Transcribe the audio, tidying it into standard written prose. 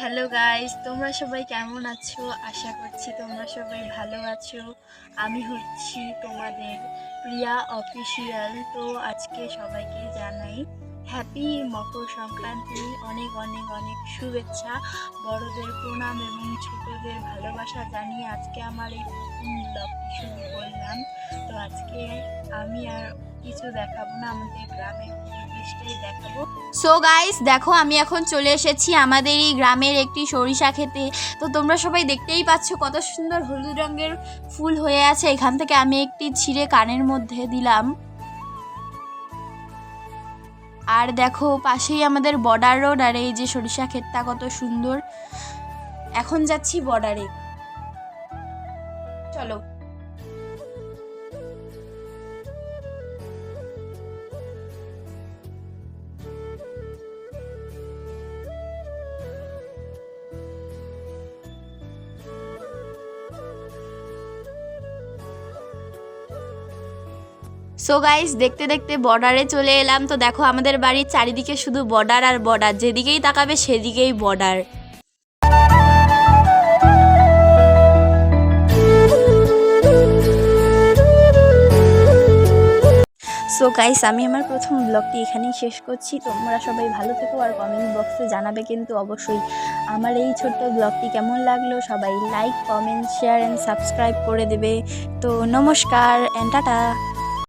Hello guys, তোমরা সবাই কেমন আছো? আশা করছি তোমরা সবাই ভালো আছো। আমি হচ্ছি তোমাদের প্রিয়া অফিসিয়াল। তো আজকে সবাইকে জানাই হ্যাপি মকর সংক্রান্তি, অনেক অনেক অনেক শুভেচ্ছা। বড়দের প্রণাম এবং ছোটদের ভালোবাসা জানিয়ে আজকে আমার এই প্রথম ব্লগটি শুরু করলাম। তো আজকে আমি আর কিছু দেখাবো না, আমাদের গ্রামের পরিবেশটাই দেখাবো। সো গাইস, দেখো আমি এখন চলে এসেছি আমাদের এই গ্রামের একটি সরিষা খেতে। তো তোমরা সবাই দেখতেই পাচ্ছ কত সুন্দর হলুদ রঙের ফুল হয়ে আছে। এখান থেকে আমি একটি ছিঁড়ে কানের মধ্যে দিলাম। আর দেখো পাশেই আমাদের বর্ডার রোড, আর এই যে সরিষা ক্ষেতটা কত সুন্দর। এখন যাচ্ছি বর্ডারে, চলো। সো গাইস, দেখতে দেখতে বর্ডারে চলে এলাম। তো দেখো আমাদের বাড়ির চারিদিকে শুধু বর্ডার আর বর্ডার, যেদিকেই তাকাবে সেদিকেই বর্ডার। সো গাইস, আমি আমার প্রথম ব্লগটি এখানেই শেষ করছি। তোমরা সবাই ভালো থেকো আর কমেন্ট বক্সে জানাবে কিন্তু অবশ্যই আমার এই ছোট্ট ব্লগটি কেমন লাগলো। সবাই like, comment, share and subscribe করে দেবে। তো নমস্কার অ্যান্ড টাটা।